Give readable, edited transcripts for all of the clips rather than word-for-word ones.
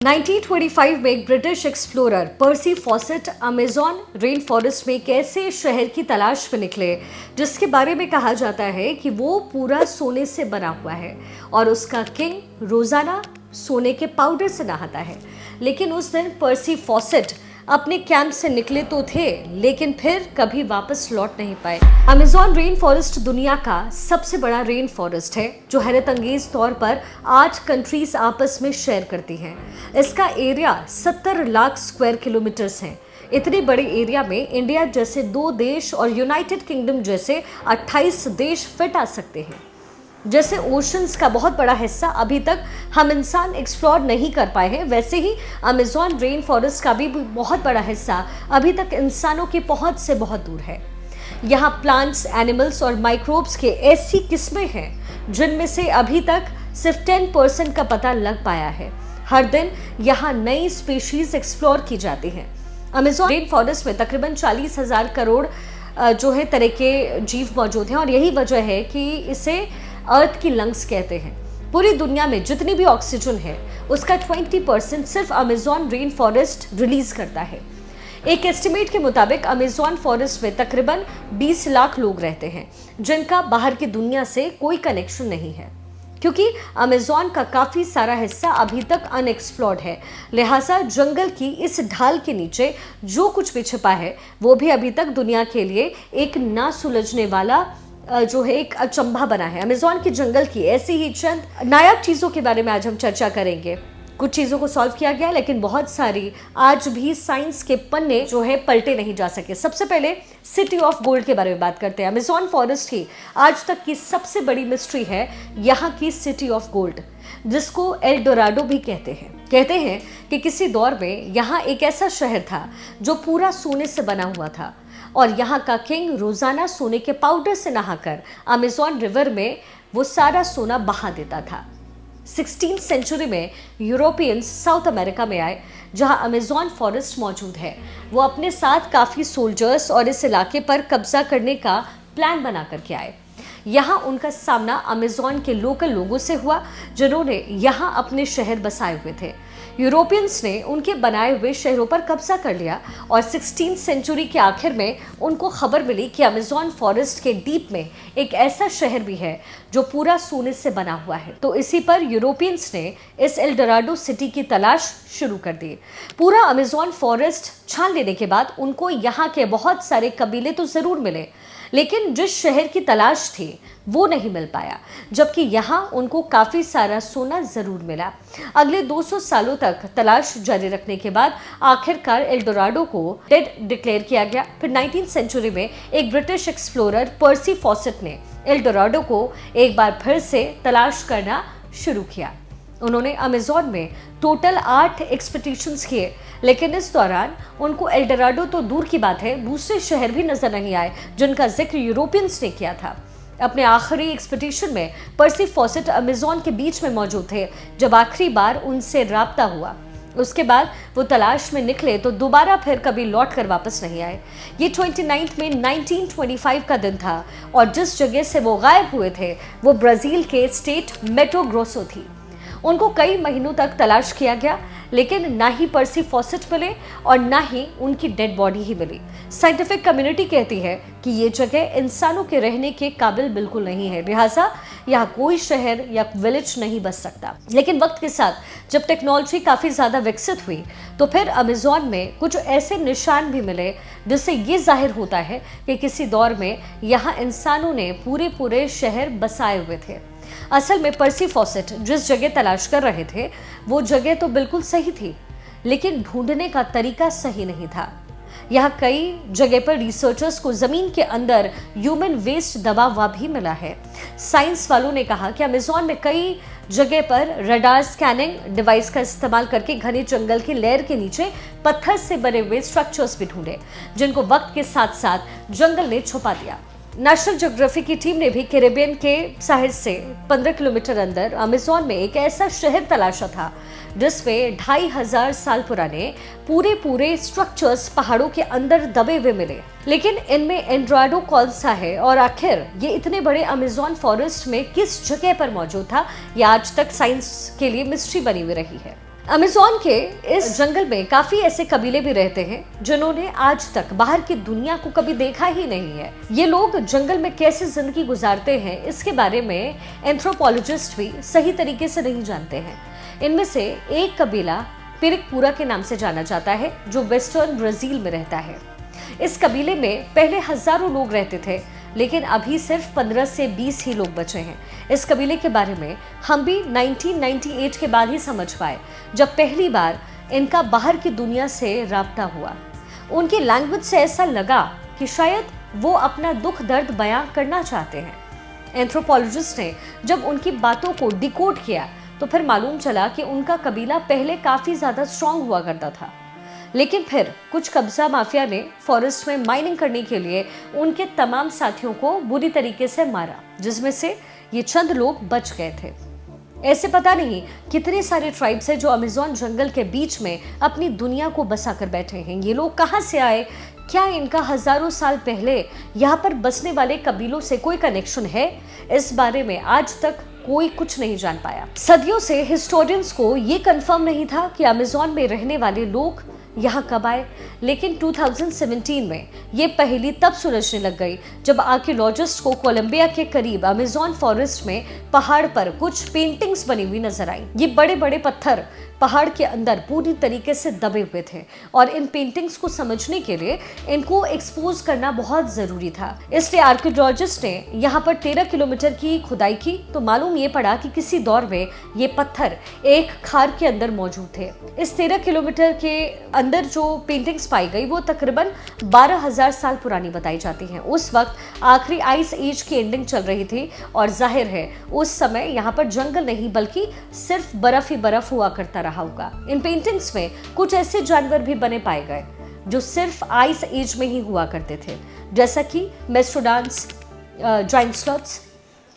1925 में एक British explorer पर्सी faucet Amazon rain forest में एक ऐसे शहर की तलाश में निकले जिसके बारे में कहा जाता है कि वो पूरा सोने से बना हुआ है और उसका किंग रोजाना सोने के पाउडर से नहाता है। लेकिन उस दिन पर्सी फॉसेट अपने कैंप से निकले तो थे, लेकिन फिर कभी वापस लौट नहीं पाए। अमेज़न रेन फॉरेस्ट दुनिया का सबसे बड़ा रेन फॉरेस्ट है जो हैरत अंगेज तौर पर 8 कंट्रीज आपस में शेयर करती हैं। इसका एरिया 70 लाख स्क्वायर किलोमीटर्स है। इतने बड़े एरिया में इंडिया जैसे 2 देश और यूनाइटेड किंगडम जैसे 28 देश फिट आ सकते हैं। जैसे ओशंस का बहुत बड़ा हिस्सा अभी तक हम इंसान एक्सप्लोर नहीं कर पाए हैं, वैसे ही अमेज़न रेन फॉरेस्ट का भी बहुत बड़ा हिस्सा अभी तक इंसानों की पहुंच से बहुत दूर है। यहाँ प्लांट्स, एनिमल्स और माइक्रोब्स के ऐसी किस्में हैं जिनमें से अभी तक सिर्फ 10% का पता लग पाया है। हर दिन यहाँ नई स्पीशीज एक्सप्लोर की जाती हैं। अमेज़न रेन फॉरेस्ट में तकरीबन 40,000 करोड़ जो है तरह के जीव मौजूद हैं और यही वजह है कि इसे अर्थ की लंग्स कहते हैं। पूरी दुनिया में जितनी भी ऑक्सीजन है उसका 20% सिर्फ अमेज़न रेन फॉरेस्ट रिलीज करता है। एक एस्टिमेट के मुताबिक अमेज़न फॉरेस्ट में तकरीबन 20 लाख लोग रहते हैं जिनका बाहर की दुनिया से कोई कनेक्शन नहीं है, क्योंकि अमेज़न का काफी सारा हिस्सा अभी ततक अनएक्सप्लोर्ड है। लिहाजा जंगल की इस ढाल के नीचे जो कुछ भी छिपा है वो भी अभी तक दुनिया के लिए एक ना सुलझने वाला जो है एक अचंभा बना है। अमेज़न के जंगल की ऐसी ही चंद नायाब चीज़ों के बारे में आज हम चर्चा करेंगे। कुछ चीज़ों को सॉल्व किया गया, लेकिन बहुत सारी आज भी साइंस के पन्ने जो है पलटे नहीं जा सके। सबसे पहले सिटी ऑफ गोल्ड के बारे में बात करते हैं। अमेज़न फॉरेस्ट ही आज तक की सबसे बड़ी मिस्ट्री है यहाँ की सिटी ऑफ गोल्ड, जिसको एल डोराडो भी कहते हैं। कहते हैं कि किसी दौर में यहाँ एक ऐसा शहर था जो पूरा सोने से बना हुआ था और यहाँ का किंग रोजाना सोने के पाउडर से नहाकर अमेज़न रिवर में वो सारा सोना बहा देता था। 16th सेंचुरी में यूरोपियंस साउथ अमेरिका में आए जहाँ अमेज़न फॉरेस्ट मौजूद है। वो अपने साथ काफ़ी सोल्जर्स और इस इलाके पर कब्जा करने का प्लान बना करके आए। यहाँ उनका सामना अमेज़न के लोकल लोगों से हुआ जिन्होंने यहाँ अपने शहर बसाए हुए थे। यूरोपियंस ने उनके बनाए हुए शहरों पर कब्जा कर लिया और 16th सेंचुरी के आखिर में उनको खबर मिली कि अमेज़न फॉरेस्ट के डीप में एक ऐसा शहर भी है जो पूरा सोने से बना हुआ है। तो इसी पर यूरोपियंस ने इस एल डोराडो सिटी की तलाश शुरू कर दी। पूरा अमेज़न फॉरेस्ट छान लेने के बाद उनको यहाँ के बहुत सारे कबीले तो जरूर मिले, लेकिन जिस शहर की तलाश थी वो नहीं मिल पाया, जबकि यहाँ उनको काफी सारा सोना जरूर मिला। अगले 200 सालों तक तलाश जारी रखने के बाद आखिरकार एल डोराडो को डेड डिक्लेयर किया गया। फिर 19th सेंचुरी में एक ब्रिटिश एक्सप्लोरर पर्सी फॉसेट ने एल डोराडो को एक बार फिर से तलाश करना शुरू किया। उन्होंने अमेज़न में टोटल 8 एक्सपीडिशंस किए, लेकिन इस दौरान उनको एल डोराडो तो दूर की बात है, दूसरे शहर भी नजर नहीं आए जिनका जिक्र यूरोपियंस ने किया था। अपने आखिरी एक्सपीडिशन में पर्सी फॉसेट अमेज़न के बीच में मौजूद थे जब आखिरी बार उनसे राब्ता हुआ। उसके बाद वो तलाश में निकले तो दोबारा फिर कभी लौट कर वापस नहीं आए। ये 29 में 1925 का दिन था और जिस जगह से वो गायब हुए थे वो ब्राजील के स्टेट मैटो ग्रोसो थी। उनको कई महीनों तक तलाश किया गया, लेकिन ना ही पर्सी फॉसेट मिले और ना ही उनकी डेड बॉडी ही मिली। साइंटिफिक कम्युनिटी कहती है कि ये जगह इंसानों के रहने के काबिल बिल्कुल नहीं है, लिहाजा यहाँ कोई शहर या विलेज नहीं बस सकता। लेकिन वक्त के साथ जब टेक्नोलॉजी काफ़ी ज़्यादा विकसित हुई तो फिर अमेज़न में कुछ ऐसे निशान भी मिले जिससे ये जाहिर होता है कि किसी दौर में यहाँ इंसानों ने पूरे शहर बसाए हुए थे। असल में पर्सी फॉसेट जिस जगह तलाश कर रहे थे वो जगह तो बिल्कुल सही थी, लेकिन ढूंढने का तरीका सही नहीं था। यहाँ कई जगह पर रिसर्चर्स को जमीन के अंदर ह्यूमन वेस्ट दबा हुआ भी मिला है। साइंस वालों ने कहा कि अमेज़न में कई जगह पर रडार स्कैनिंग डिवाइस का इस्तेमाल करके घने जंगल की लेयर के नीचे पत्थर से बने हुए स्ट्रक्चर्स भी ढूंढे, जिनको वक्त के साथ साथ जंगल ने छुपा दिया। नेशनल ज्योग्राफी की टीम ने भी कैरेबियन के साहिल से 15 किलोमीटर अंदर अमेज़न में एक ऐसा शहर तलाशा था जिसमें 2500 साल पुराने पूरे स्ट्रक्चर्स पहाड़ों के अंदर दबे हुए मिले। लेकिन इनमें एंड्राडो कौन सा है और आखिर ये इतने बड़े अमेज़न फॉरेस्ट में किस जगह पर मौजूद था, यह आज तक साइंस के लिए मिस्ट्री बनी हुई रही है। अमेज़न के इस जंगल में काफी ऐसे कबीले भी रहते हैं जिन्होंने आज तक बाहर की दुनिया को कभी देखा ही नहीं है। ये लोग जंगल में कैसे जिंदगी गुजारते हैं इसके बारे में एंथ्रोपोलॉजिस्ट भी सही तरीके से नहीं जानते हैं। इनमें से एक कबीला पिरिकपुरा के नाम से जाना जाता है जो वेस्टर्न ब्राजील में रहता है। इस कबीले में पहले हजारों लोग रहते थे, लेकिन अभी सिर्फ 15 से 20 ही लोग बचे हैं। इस कबीले के बारे में हम भी 1998 के बाद ही समझ पाए, जब पहली बार इनका बाहर की दुनिया से राब्ता हुआ। उनकी लैंग्वेज से ऐसा लगा कि शायद वो अपना दुख दर्द बयां करना चाहते हैं। एंथ्रोपोलॉजिस्ट ने जब उनकी बातों को डिकोड किया तो फिर मालूम चला कि उनका कबीला पहले काफी ज्यादा स्ट्रांग हुआ करता था, लेकिन फिर कुछ कब्जा माफिया ने फॉरेस्ट में माइनिंग करने के लिए उनके तमाम साथियों को बुरी तरीके से मारा, जिसमें से ये चंद लोग बच गए थे। ऐसे पता नहीं कितने सारे ट्राइब्स हैं जो अमेज़न जंगल के बीच में अपनी दुनिया को बसा कर बैठे हैं। ये लोग कहाँ से आए? क्या इनका हजारों साल पहले यहाँ पर बसने वाले कबीलों से कोई कनेक्शन है? इस बारे में आज तक कोई कुछ नहीं जान पाया। सदियों से हिस्टोरियंस को ये कंफर्म नहीं था कि अमेज़न में रहने वाले लोग यहाँ कब आए, लेकिन 2017 में ये पहेली तब सुलझने लग गई जब आर्कियोलॉजिस्ट को कोलंबिया के करीब अमेज़न फॉरेस्ट में पहाड़ पर कुछ पेंटिंग्स बनी हुई नजर आई। ये बड़े बड़े पत्थर पहाड़ के अंदर पूरी तरीके से दबे हुए थे और इन पेंटिंग्स को समझने के लिए इनको एक्सपोज करना बहुत जरूरी था। इसलिए आर्कियोलॉजिस्ट ने यहाँ पर 13 किलोमीटर की खुदाई की तो मालूम ये पड़ा कि किसी दौर में ये पत्थर एक खार के अंदर मौजूद थे। इस 13 किलोमीटर के अंदर जो पेंटिंग्स पाई गई वो तकरीबन 12,000 साल पुरानी बताई जाती हैं। उस वक्त आखिरी आइस एज की एंडिंग चल रही थी और जाहिर है उस समय यहाँ पर जंगल नहीं बल्कि सिर्फ बर्फ ही बर्फ हुआ करता रहा होगा। इन पेंटिंग्स में कुछ ऐसे जानवर भी बने पाए गए जो सिर्फ आइस एज में ही हुआ करते थे, जैसा कि मेस्टोडांस, जायंट स्लॉथ्स।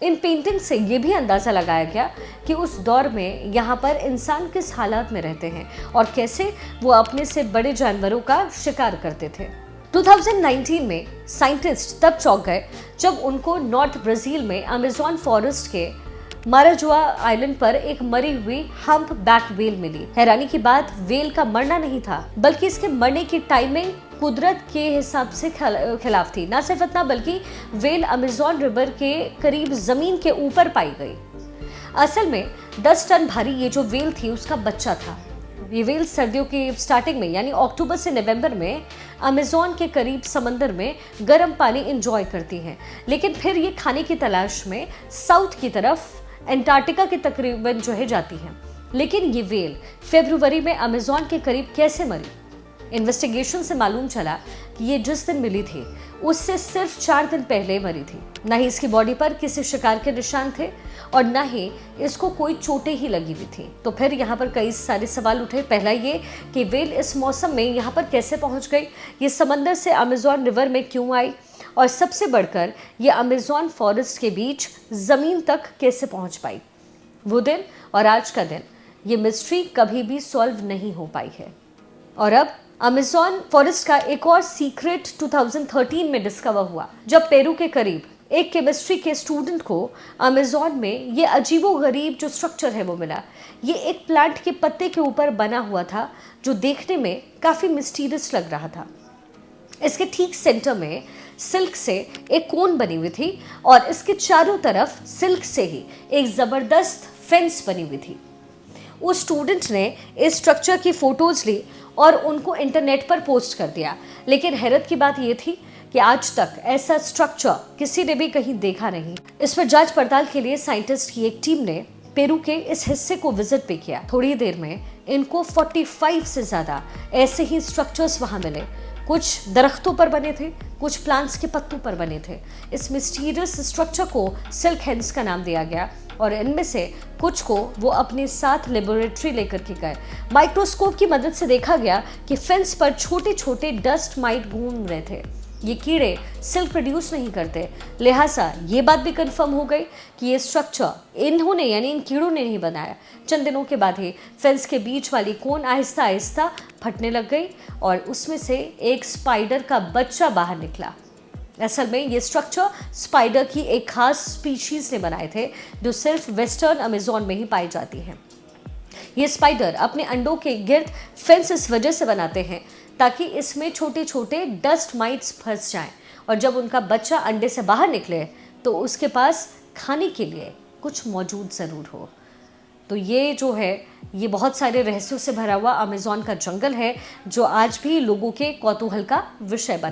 इन पेंटिंग से ये भी अंदाजा लगाया गया कि उस दौर में यहाँ पर इंसान किस हालात में रहते हैं और कैसे वो अपने से बड़े जानवरों का शिकार करते थे। 2019 में साइंटिस्ट तब चौंक गए जब उनको नॉर्थ ब्राजील में अमेज़न फॉरेस्ट के माराजुआ आइलैंड पर एक मरी हुई हम्प बैक वेल मिली। हैरानी की बात वेल का मरना नहीं था, बल्कि इसके मरने की टाइमिंग कुदरत के हिसाब से खिलाफ थी। न सिर्फ इतना बल्कि वेल अमेज़न रिवर के करीब जमीन के ऊपर पाई गई। असल में 10 टन भारी ये जो वेल थी उसका बच्चा था। ये वेल सर्दियों की स्टार्टिंग में यानी अक्टूबर से नवंबर में अमेज़न के करीब समंदर में गर्म पानी एंजॉय करती हैं, लेकिन फिर ये खाने की तलाश में साउथ की तरफ अंटार्कटिका के तकरीबन जो है जाती है। लेकिन ये वेल फरवरी में अमेज़न के करीब कैसे मरी? इन्वेस्टिगेशन से मालूम चला कि ये जिस दिन मिली थी उससे सिर्फ 4 दिन पहले मरी थी। न ही इसकी बॉडी पर किसी शिकार के निशान थे और न ही इसको कोई चोटें ही लगी हुई थी। तो फिर यहाँ पर कई सारे सवाल उठे। पहला ये कि वेल इस मौसम में यहाँ पर कैसे पहुँच गई, ये समंदर से अमेज़न रिवर में क्यों आई, और सबसे बढ़कर ये अमेज़न फॉरेस्ट के बीच ज़मीन तक कैसे पहुँच पाई। वो दिन और आज का दिन, ये मिस्ट्री कभी भी सॉल्व नहीं हो पाई है। और अब अमेज़न फॉरेस्ट का एक और सीक्रेट 2013 में डिस्कवर हुआ, जब पेरू के करीब एक केमिस्ट्री के स्टूडेंट को अमेज़न में ये अजीबोगरीब जो स्ट्रक्चर है वो मिला। ये एक प्लांट के पत्ते के ऊपर बना हुआ था जो देखने में काफ़ी मिस्टीरियस लग रहा था। इसके ठीक सेंटर में सिल्क से एक कोन बनी हुई थी और इसके चारों तरफ सिल्क से ही एक ज़बरदस्त फेंस बनी हुई थी। उस स्टूडेंट ने इस स्ट्रक्चर की फ़ोटोज़ ली और उनको इंटरनेट पर पोस्ट कर दिया, लेकिन हैरत की बात यह थी कि आज तक ऐसा स्ट्रक्चर किसी ने भी कहीं देखा नहीं। इस पर जांच पड़ताल के लिए साइंटिस्ट की एक टीम ने पेरू के इस हिस्से को विजिट भी किया। थोड़ी देर में इनको 45 से ज़्यादा ऐसे ही स्ट्रक्चर्स वहाँ मिले। कुछ दरख्तों पर बने थे, कुछ प्लांट्स के पत्तों पर बने थे। इस मिस्टीरियस स्ट्रक्चर को सिल्क हेंस का नाम दिया गया और इनमें से कुछ को वो अपने साथ लेबोरेटरी लेकर के गए। माइक्रोस्कोप की मदद से देखा गया कि फेंस पर छोटे छोटे डस्ट माइट घूम रहे थे। ये कीड़े सिल्क प्रोड्यूस नहीं करते, लिहाजा ये बात भी कंफर्म हो गई कि ये स्ट्रक्चर इन्होंने यानी इन कीड़ों ने नहीं बनाया। चंद दिनों के बाद ही फेंस के बीच वाली कोन आहिस्ता आहिस्ता फटने लग गई और उसमें से एक स्पाइडर का बच्चा बाहर निकला। असल में ये स्ट्रक्चर स्पाइडर की एक खास स्पीशीज ने बनाए थे जो सिर्फ वेस्टर्न अमेज़न में ही पाई जाती है। ये स्पाइडर अपने अंडों के गिर्द फेंस इस वजह से बनाते हैं ताकि इसमें छोटे छोटे डस्ट माइट्स फंस जाएं और जब उनका बच्चा अंडे से बाहर निकले तो उसके पास खाने के लिए कुछ मौजूद ज़रूर हो। तो ये जो है, ये बहुत सारे रहस्यों से भरा हुआ अमेज़न का जंगल है जो आज भी लोगों के कौतूहल का विषय बना